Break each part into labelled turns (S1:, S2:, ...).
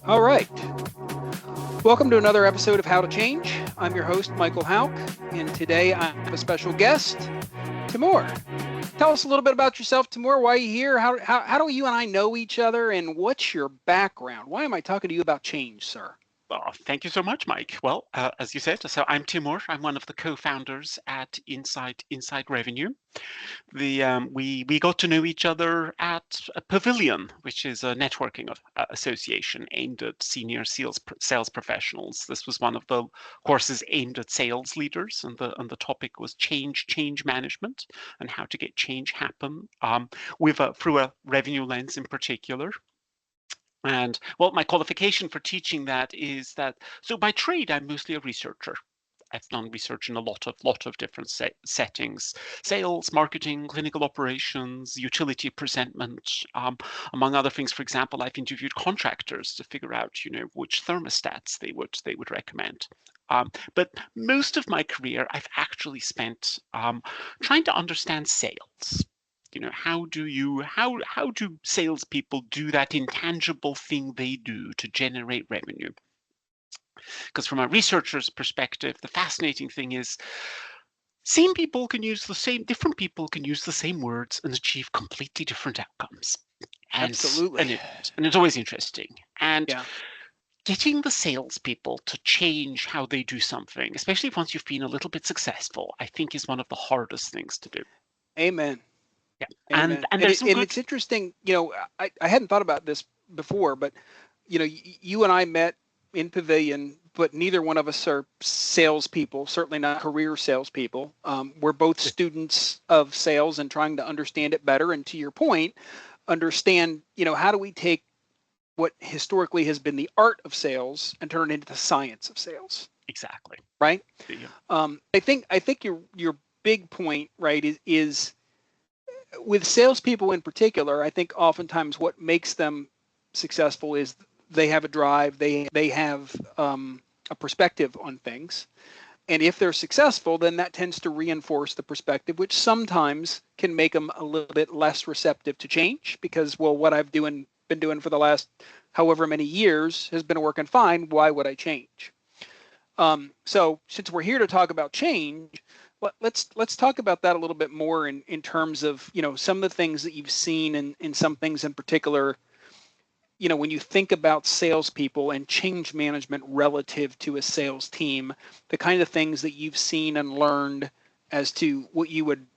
S1: All right. Welcome to another episode of How to Change. I'm your host, Michael Hauck, and today I have a special guest, Timur. Tell us a little bit about yourself, Timur. Why are you here? How do you and I know each other, and what's your background? Why am I talking to you about change, sir?
S2: Oh, thank you so much, Mike. Well, as you said, so I'm Timur. I'm one of the co-founders at Inside Revenue. We got to know each other at a Pavilion, which is a networking association aimed at senior sales professionals. This was one of the courses aimed at sales leaders, and the topic was change management and how to get change happen through a revenue lens in particular. And well, my qualification for teaching that is that, so by trade, I'm mostly a researcher. I've done research in a lot of different settings: sales, marketing, clinical operations, utility presentment, among other things. For example, I've interviewed contractors to figure out, which thermostats they would recommend. But most of my career, I've actually spent trying to understand sales. How do salespeople do that intangible thing they do to generate revenue? Because from a researcher's perspective, the fascinating thing is different people can use the same words and achieve completely different outcomes. And
S1: Absolutely.
S2: and it's always interesting. And
S1: Yeah.
S2: getting the salespeople to change how they do something, especially once you've been a little bit successful, I think is one of the hardest things to do.
S1: Amen.
S2: Yeah. And
S1: Amen.
S2: and
S1: And
S2: there's some good.
S1: it's interesting. I hadn't thought about this before, but you and I met in Pavilion, but neither one of us are salespeople, certainly not career salespeople. We're both students of sales and trying to understand it better. And to your point, understand, how do we take what historically has been the art of sales and turn it into the science of sales,
S2: Exactly.
S1: right?
S2: Yeah.
S1: I think your big point, right, is with salespeople in particular. I think oftentimes what makes them successful is they have a drive, they have a perspective on things, and if they're successful, then that tends to reinforce the perspective, which sometimes can make them a little bit less receptive to change because, well, what I've been doing for the last however many years has been working fine. Why would I change? So since we're here to talk about change, let's talk about that a little bit more in terms of some of the things that you've seen and in some things in particular. When you think about salespeople and change management relative to a sales team, the kind of things that you've seen and learned as to what you would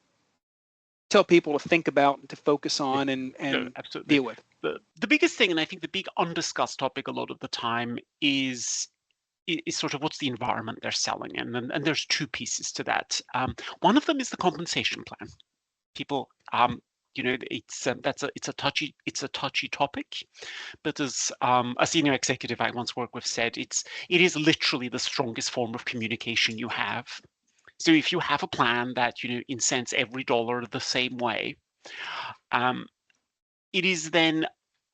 S1: tell people to think about and to focus
S2: Yeah.
S1: on and
S2: No,
S1: and
S2: absolutely.
S1: deal with.
S2: The biggest thing, and I think the big undiscussed topic a lot of the time is sort of what's the environment they're selling in, and there's two pieces to that. One of them is the compensation plan. People, it's a touchy topic, but as a senior executive I once worked with said, it is literally the strongest form of communication you have. So if you have a plan that incents every dollar the same way, um, it is then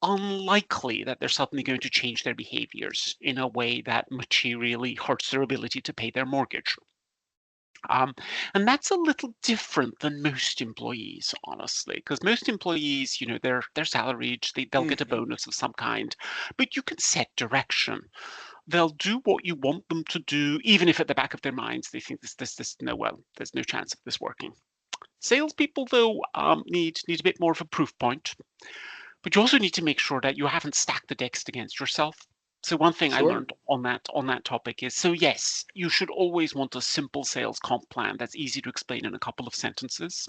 S2: unlikely that they're suddenly going to change their behaviors in a way that materially hurts their ability to pay their mortgage. Um, and that's a little different than most employees, honestly, because most employees, they're salaried, they'll get a
S1: Hmm.
S2: bonus of some kind, but you can set direction. They'll do what you want them to do, even if at the back of their minds they think no, well, there's no chance of this working. Salespeople, though, need a bit more of a proof point. But you also need to make sure that you haven't stacked the decks against yourself. So one thing I
S1: Sure.
S2: learned on that topic is, so yes, you should always want a simple sales comp plan that's easy to explain in a couple of sentences.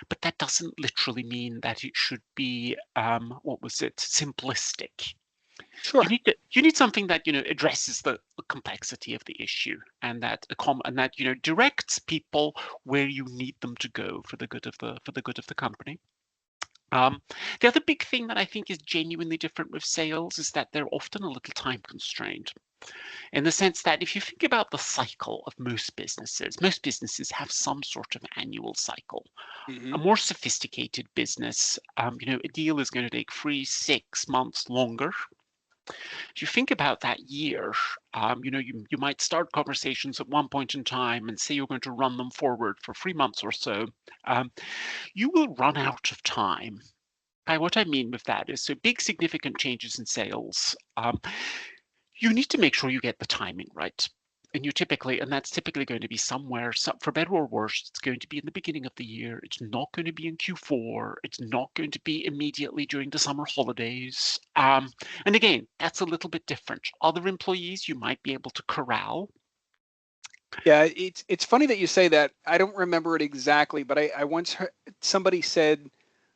S2: But that doesn't literally mean that it should be simplistic. You
S1: Sure.
S2: need something that addresses the complexity of the issue, and that directs people where you need them to go for the good of the company. Um, the other big thing that I think is genuinely different with sales is that they're often a little time constrained, in the sense that if you think about the cycle of most businesses have some sort of annual cycle. A
S1: Hmm.
S2: more sophisticated business, a deal is going to take 3, 6 months longer. If you think about that year, you might start conversations at one point in time and say you're going to run them forward for 3 months or so. Um, you will run out of time. By what I mean with that is, so big significant changes in sales, you need to make sure you get the timing right. And that's typically going to be somewhere, for better or worse, it's going to be in the beginning of the year. It's not going to be in Q4. It's not going to be immediately during the summer holidays. And again, that's a little bit different. Other employees you might be able to corral.
S1: Yeah, it's funny that you say that. I don't remember it exactly, but I once heard somebody said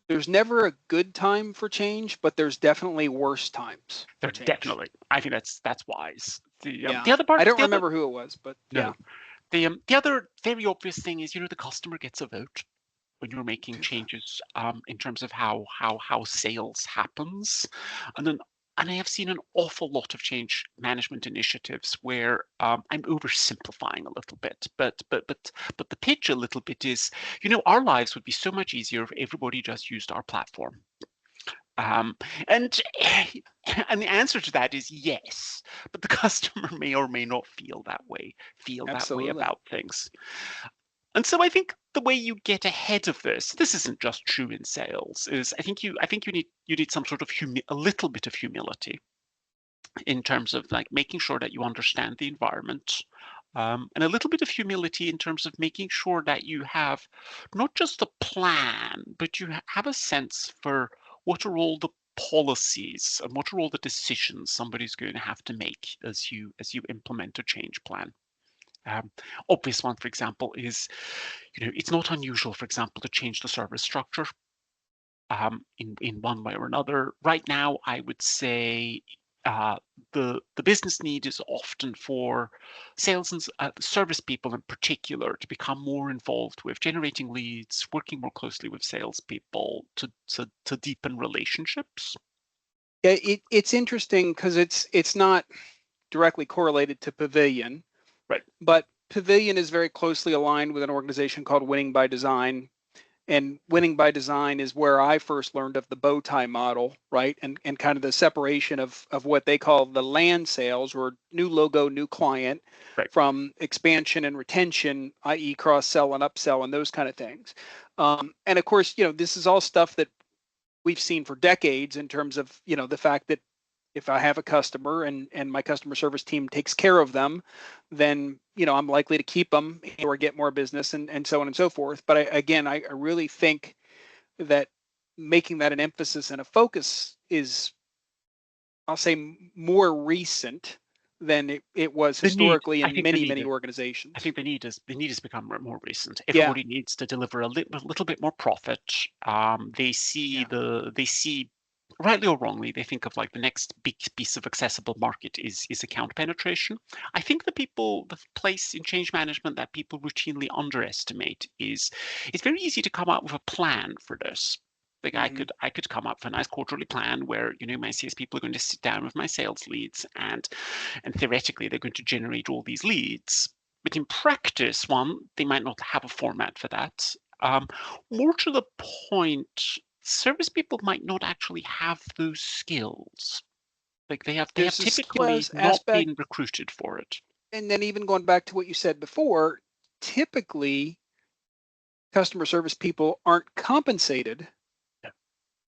S1: there's never a good time for change, but there's definitely worse times for change.
S2: I think that's wise.
S1: Yeah.
S2: The other part,
S1: I don't remember who it was, but
S2: no,
S1: yeah.
S2: the other very obvious thing is, the customer gets a vote when you're making changes in terms of how sales happens. And then and I have seen an awful lot of change management initiatives where I'm oversimplifying a little bit, but the pitch a little bit is, our lives would be so much easier if everybody just used our platform. Um, and and the answer to that is yes, but the customer may or may not feel that way
S1: Absolutely.
S2: about things. And so I think the way you get ahead of this isn't just true in sales, is I think you need some sort of a little bit of humility in terms of like making sure that you understand the environment, and a little bit of humility in terms of making sure that you have not just a plan, but you have a sense for what are all the policies and what are all the decisions somebody's going to have to make as you implement a change plan. Um, Obvious one, for example, is, it's not unusual, for example, to change the service structure in one way or another. Right now, I would say uh, the business need is often for sales and service people in particular to become more involved with generating leads, working more closely with salespeople to deepen relationships.
S1: Yeah, it's interesting because it's not directly correlated to Pavilion,
S2: Right.
S1: but Pavilion is very closely aligned with an organization called Winning by Design. And Winning by Design is where I first learned of the bow tie model, right? And kind of the separation of what they call the land sales, or new logo, new client,
S2: Right.
S1: from expansion and retention, i.e. cross sell and upsell and those kind of things. And of course, this is all stuff that we've seen for decades in terms of, the fact that if I have a customer and my customer service team takes care of them, then I'm likely to keep them or get more business and so on and so forth. But I really think that making that an emphasis and a focus is, I'll say, more recent than it was
S2: The need,
S1: historically
S2: I
S1: in
S2: think the
S1: many,
S2: need
S1: many
S2: is, I
S1: organizations.
S2: think the need has become more recent.
S1: Yeah,
S2: Everybody needs to deliver a little bit more profit.
S1: yeah.
S2: They see, rightly or wrongly, they think of like the next big piece of accessible market is account penetration. I think the place in change management that people routinely underestimate is it's very easy to come up with a plan for this. Like
S1: Hmm.
S2: I could come up with a nice quarterly plan where, my sales people are going to sit down with my sales leads, and theoretically they're going to generate all these leads. But in practice, they might not have a format for that. More to the point, service people might not actually have those skills. Like they have
S1: There's a
S2: typically
S1: skills
S2: not
S1: aspect,
S2: been recruited for it.
S1: and then even going back to what you said before, typically customer service people aren't compensated
S2: Yeah.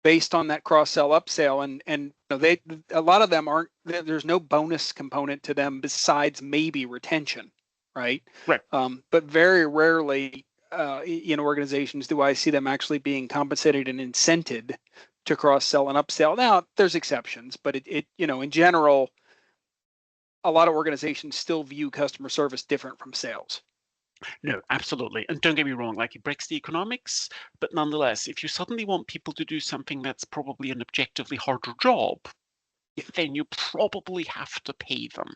S1: based on that cross sell upsell, and they, a lot of them aren't, there's no bonus component to them besides maybe retention, right?
S2: Right.
S1: But very rarely in organizations do I see them actually being compensated and incented to cross sell and upsell. Now there's exceptions, but it in general, a lot of organizations still view customer service different from sales.
S2: No, absolutely. And don't get me wrong, like it breaks the economics, but nonetheless, if you suddenly want people to do something that's probably an objectively harder job, then you probably have to pay them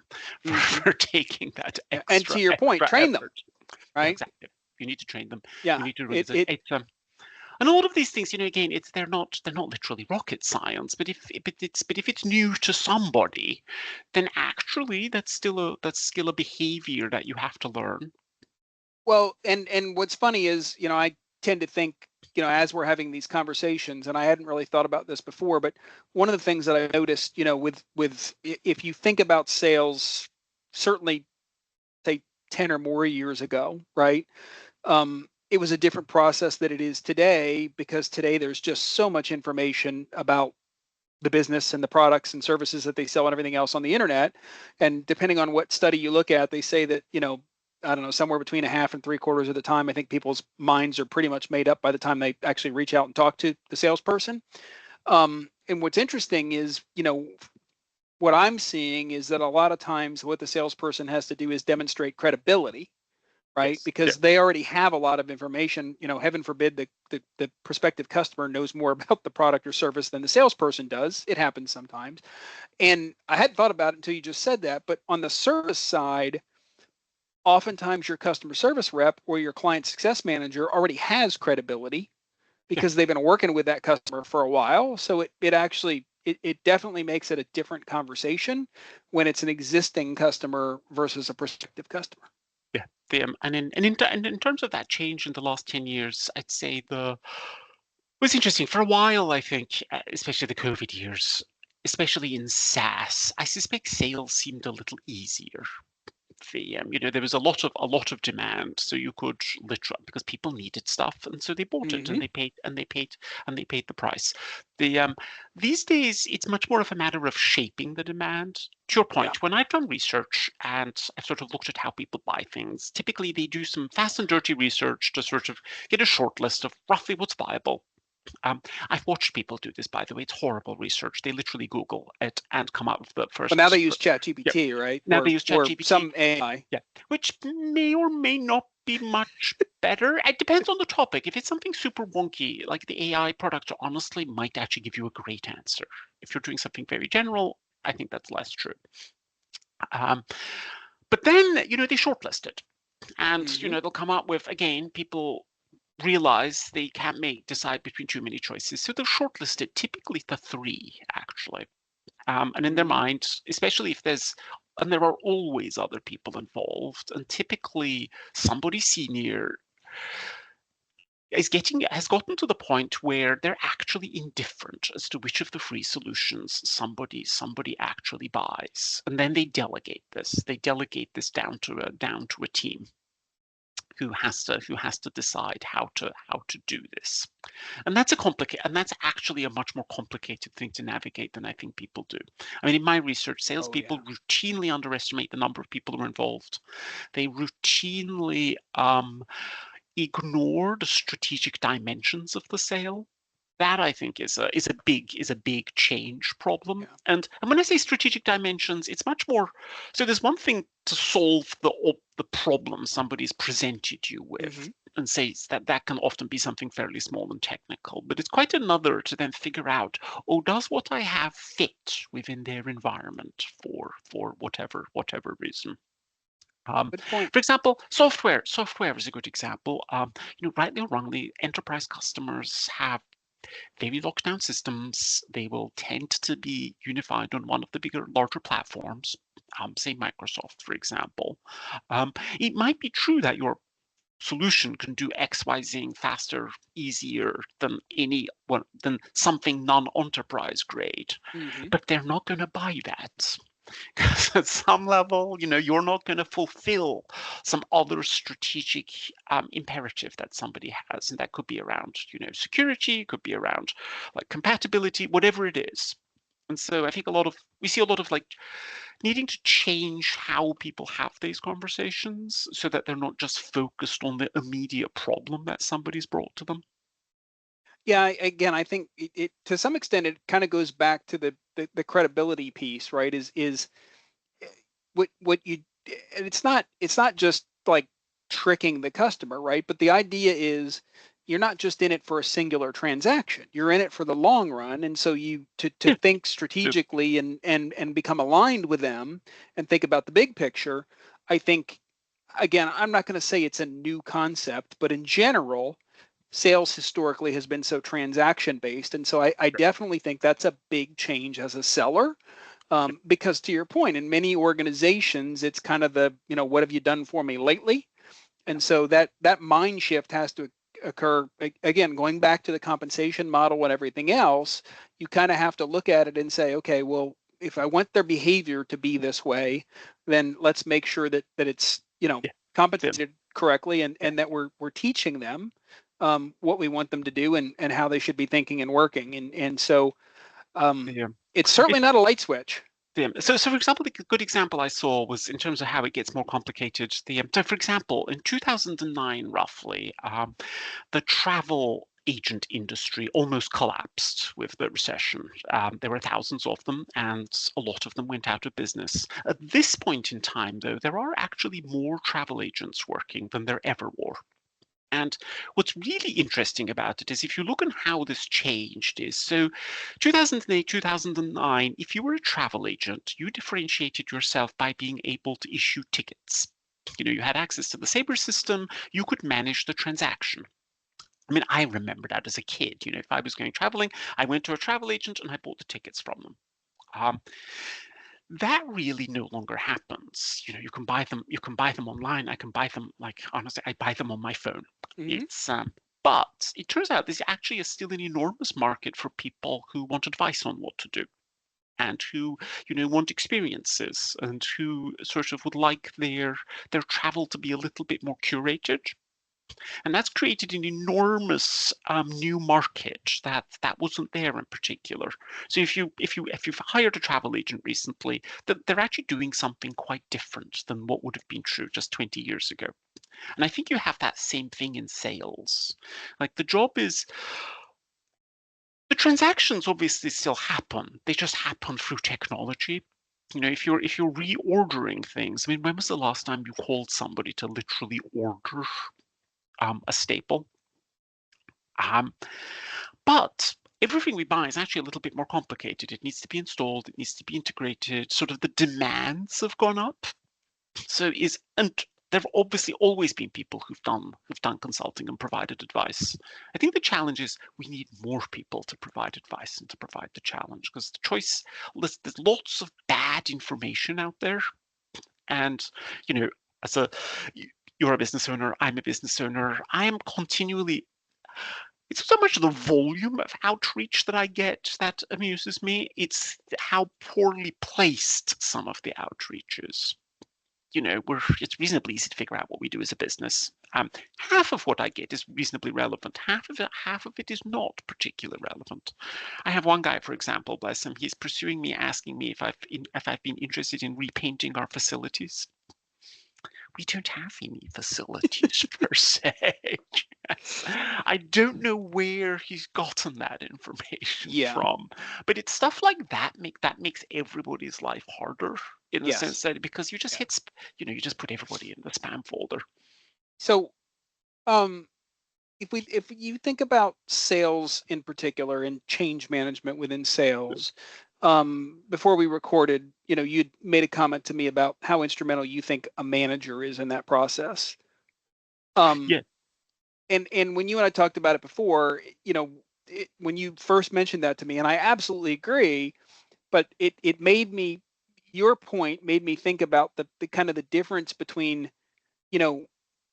S2: for,
S1: Hmm.
S2: for taking that
S1: And to your point,
S2: extra
S1: train them,
S2: effort. Yeah,
S1: right?
S2: exactly. You need to train them. You
S1: Yeah,
S2: need to really.
S1: it it
S2: And a lot of these things, again, they're not literally rocket science. But if it's new to somebody, then actually that's still a behavior that you have to learn.
S1: well, and what's funny is, I tend to think, as we're having these conversations, and I hadn't really thought about this before, but one of the things that I noticed, with if you think about sales, certainly say 10 or more years ago, right? It was a different process that it is today, because today there's just so much information about the business and the products and services that they sell and everything else on the internet. And depending on what study you look at, they say that, I don't know, somewhere between a half and three quarters of the time, I think people's minds are pretty much made up by the time they actually reach out and talk to the salesperson. And what's interesting is, what I'm seeing is that a lot of times what the salesperson has to do is demonstrate credibility, right?
S2: Yes. Yeah.
S1: Because they already have a lot of information. Heaven forbid the prospective customer knows more about the product or service than the salesperson does. It happens sometimes. And I hadn't thought about it until you just said that. But on the service side, oftentimes your customer service rep or your client success manager already has credibility
S2: Yeah.
S1: because they've been working with that customer for a while. So it definitely makes it a different conversation when it's an existing customer versus a prospective customer.
S2: Yeah. And in terms of that change in the last 10 years, I'd say it was interesting for a while. I think, especially the COVID years, especially in SaaS, I suspect sales seemed a little easier. There was a lot of demand, so you could literally, because people needed stuff, and so they bought it, and they paid the price. These days it's much more of a matter of shaping the demand. To your
S1: Yeah.
S2: point, when I've done research and I've sort of looked at how people buy things, typically they do some fast and dirty research to sort of get a short list of roughly what's viable. I've watched people do this, by the way. It's horrible research. They literally Google it and come up with the
S1: But
S2: first.
S1: now they use
S2: Yep.
S1: ChatGPT, right?
S2: Now they use
S1: Or
S2: ChatGPT.
S1: some AI.
S2: Yeah, which may or may not be much better. It depends on the topic. If it's something super wonky, like the AI product, honestly might actually give you a great answer. If you're doing something very general, I think that's less true. But then, they shortlist it. And, they'll come up with, again, people realize they can't decide between too many choices. So they'll shortlist it, typically the three, actually. And in their mind, especially if and there are always other people involved, and typically somebody senior has gotten to the point where they're actually indifferent as to which of the free solutions somebody actually buys, and then they delegate this. Down to a team who has to decide how to do this. And that's actually a much more complicated thing to navigate than I think people do. I mean, in my research, salespeople routinely underestimate the number of people who are involved. They routinely ignore the strategic dimensions of the sale. That, I think, is a big change problem.
S1: Yeah.
S2: And when I say strategic dimensions, it's much more. So there's one thing to solve the problem somebody's presented you with, and say that can often be something fairly small and technical. But it's quite another to then figure out, does what I have fit within their environment for whatever reason?
S1: Good point.
S2: For example, software. Software is a good example. Rightly or wrongly, enterprise customers have very locked down systems. They will tend to be unified on one of the larger platforms, say Microsoft, for example. It might be true that your solution can do X, Y, Z faster, easier than than something non-enterprise grade, but they're not going to buy that. Because at some level, you're not going to fulfill some other strategic imperative that somebody has, and that could be around, security, could be around like compatibility, whatever it is. And so I think we see a lot of like needing to change how people have these conversations so that they're not just focused on the immediate problem that somebody's brought to them.
S1: Yeah, again, I think it to some extent it kind of goes back to the credibility piece, right? Is what you and it's not just like tricking the customer, right? But the idea is you're not just in it for a singular transaction. You're in it for the long run. And so you to
S2: Yeah.
S1: think strategically and become aligned with them and think about the big picture, I think again, I'm not going to say it's a new concept, but in general, sales historically has been so transaction based. And so I definitely think that's a big change as a seller. Because to your point, in many organizations, it's kind of what have you done for me lately? And so that mind shift has to occur. Again, going back to the compensation model and everything else, you kind of have to look at it and say, okay, well, if I want their behavior to be this way, then let's make sure that it's,
S2: Yeah.
S1: compensated correctly, and
S2: Yeah.
S1: that we're teaching them what we want them to do, and how they should be thinking and working. And so
S2: Yeah.
S1: it's certainly
S2: It,
S1: not a light switch.
S2: so for example, the good example I saw was in terms of how it gets more complicated. So for example, in 2009, roughly, the travel agent industry almost collapsed with the recession. There were thousands of them, and a lot of them went out of business. At this point in time, though, there are actually more travel agents working than there ever were. And what's really interesting about it is if you look at how this changed is, so 2008, 2009, if you were a travel agent, you differentiated yourself by being able to issue tickets. You had access to the Sabre system, you could manage the transaction. I mean, I remember that as a kid. If I was going traveling, I went to a travel agent and I bought the tickets from them. Um, that really no longer happens. You can buy them online. I can buy them, like, honestly, I buy them on my phone.
S1: Hmm.
S2: It's but it turns out there's actually still an enormous market for people who want advice on what to do, and who want experiences, and who sort of would like their travel to be a little bit more curated. And that's created an enormous new market that wasn't there in particular. So if you've hired a travel agent recently, they're actually doing something quite different than what would have been true just 20 years ago. And I think you have that same thing in sales. Like, the transactions obviously still happen. They just happen through technology. If you're reordering things, I mean, when was the last time you called somebody to literally order a staple? Um, but everything we buy is actually a little bit more complicated. It needs to be installed, it needs to be integrated, sort of the demands have gone up. And there have obviously always been people who've done consulting and provided advice. I think the challenge is we need more people to provide advice and to provide the challenge, because there's lots of bad information out there. And you know, as a you're a business owner, I'm a business owner, I am continually it's so much the volume of outreach that I get that amuses me. It's how poorly placed some of the outreach is. It's reasonably easy to figure out what we do as a business. Half of what I get is reasonably relevant. Half of it is not particularly relevant. I have one guy, for example, bless him, he's pursuing me, asking me if I've been interested in repainting our facilities. We don't have any facilities per se. I don't know where he's gotten that information
S1: Yeah.
S2: from, but it's stuff like that makes everybody's life harder, in the sense
S1: Yes.
S2: that, because you just
S1: Yeah.
S2: you just put everybody in the spam folder.
S1: So um, if you think about sales in particular and change management within sales, before we recorded, you'd made a comment to me about how instrumental you think a manager is in that process.
S2: Yeah,
S1: And when you and I talked about it before, when you first mentioned that to me, and I absolutely agree, but it made me your point made me think about the kind of the difference between, you know,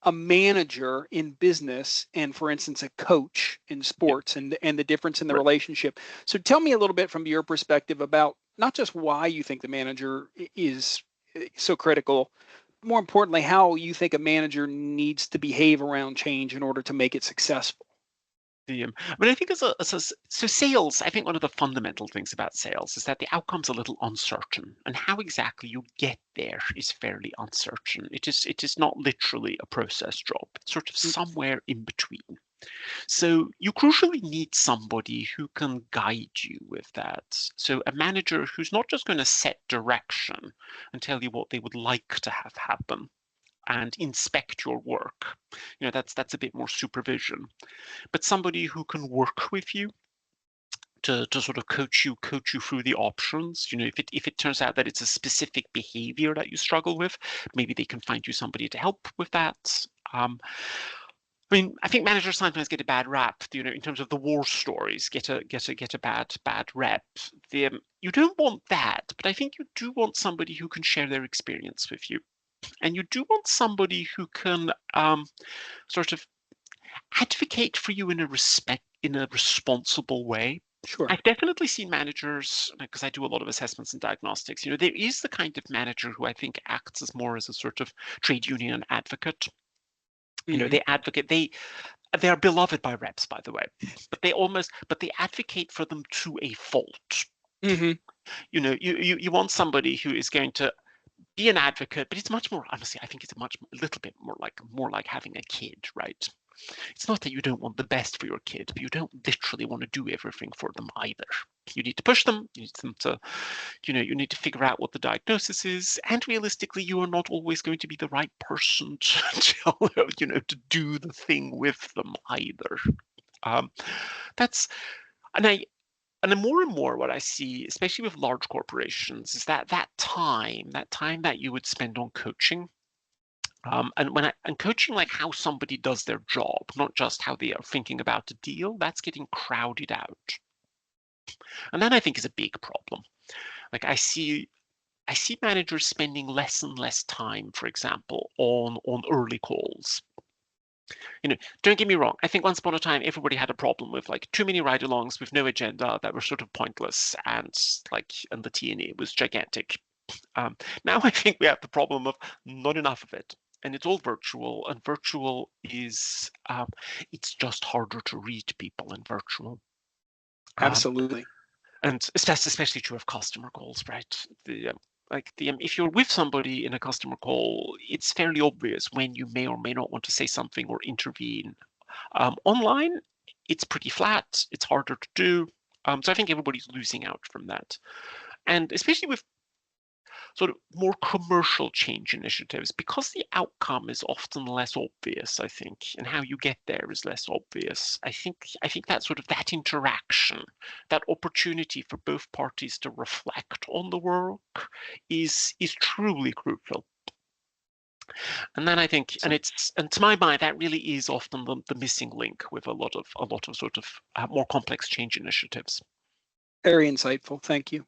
S1: a manager in business and, for instance, a coach in
S2: yeah,
S1: sports, and the difference in the
S2: right.
S1: relationship. So tell me a little bit from your perspective about not just why you think the manager is so critical, more importantly, how you think a manager needs to behave around change in order to make it successful.
S2: But I think so sales, I think one of the fundamental things about sales is that the outcome's a little uncertain, and how exactly you get there is fairly uncertain. It is not literally a process job. It's sort of
S1: Mm.
S2: somewhere in between. So you crucially need somebody who can guide you with that. So a manager who's not just going to set direction and tell you what they would like to have happen and inspect your work. That's a bit more supervision. But somebody who can work with you to sort of coach you through the options. If it turns out that it's a specific behavior that you struggle with, maybe they can find you somebody to help with that. Um, I mean, I think managers sometimes get a bad rap, in terms of the war stories, get a bad rep. You don't want that, but I think you do want somebody who can share their experience with you, and you do want somebody who can sort of advocate for you in a responsible way.
S1: Sure.
S2: I've definitely seen managers, because I do a lot of assessments and diagnostics, there is the kind of manager who I think acts as more as a sort of trade union advocate.
S1: Hmm.
S2: They advocate, they are beloved by reps, by the way, but they advocate for them to a fault.
S1: Hmm.
S2: You want somebody who is going to be an advocate, but it's much more, honestly, I think it's a little bit more like having a kid, right? It's not that you don't want the best for your kid, but you don't literally want to do everything for them either. You need to push them, you need them to, you need to figure out what the diagnosis is, and realistically, you are not always going to be the right person to do the thing with them either. Um, that's and I and then more and more what I see, especially with large corporations, is that time that you would spend on coaching. And coaching, like how somebody does their job, not just how they are thinking about a deal, that's getting crowded out. And that I think is a big problem. Like I see managers spending less and less time, for example, on early calls. Don't get me wrong. I think once upon a time everybody had a problem with like too many ride-alongs with no agenda that were sort of pointless, and the T&E was gigantic. Now I think we have the problem of not enough of it, and it's all virtual. And virtual is it's just harder to read people in virtual. Um,
S1: Absolutely.
S2: and especially true of customer calls, right? If you're with somebody in a customer call, it's fairly obvious when you may or may not want to say something or intervene. Online, it's pretty flat. It's harder to do. So I think everybody's losing out from that. And especially with sort of more commercial change initiatives, because the outcome is often less obvious, I think, and how you get there is less obvious. I think that sort of that interaction, that opportunity for both parties to reflect on the work is truly crucial. And then I think, and to my mind, that really is often the missing link with a lot of sort of more complex change initiatives.
S1: Very insightful. Thank you.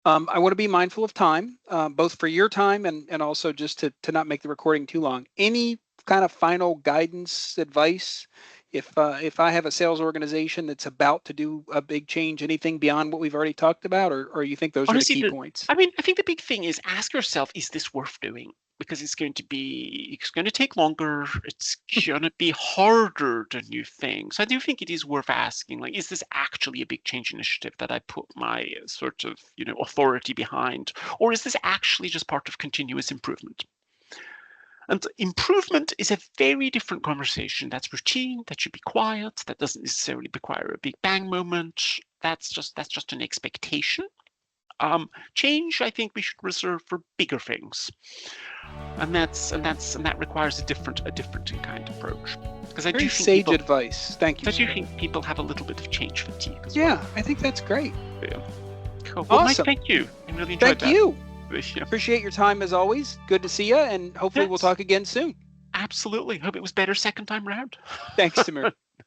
S1: I want to be mindful of time, both for your time and also just to not make the recording too long. Any kind of final guidance, advice, if I have a sales organization that's about to do a big change, anything beyond what we've already talked about, or you think those are the
S2: Honestly,
S1: key points?
S2: I think the big thing is ask yourself, is this worth doing? Because it's going to take longer. It's going to be harder than you think. So I do think it is worth asking, like, is this actually a big change initiative that I put my sort of, authority behind? Or is this actually just part of continuous improvement? And improvement is a very different conversation. That's routine, that should be quiet, that doesn't necessarily require a big bang moment. That's just an expectation. Change, I think we should reserve for bigger things, and that requires a different kind of approach. Because
S1: Very sage advice. Thank you.
S2: I do think people have a little bit of change fatigue as
S1: well.
S2: Yeah,
S1: I think that's great.
S2: Yeah. Cool. Well,
S1: awesome.
S2: Mike, thank you. I really enjoyed that.
S1: Thank you.
S2: Yeah.
S1: Appreciate your time as always. Good to see you, and hopefully we'll talk again soon.
S2: Absolutely. Hope it was better second time round.
S1: Thanks, Timur.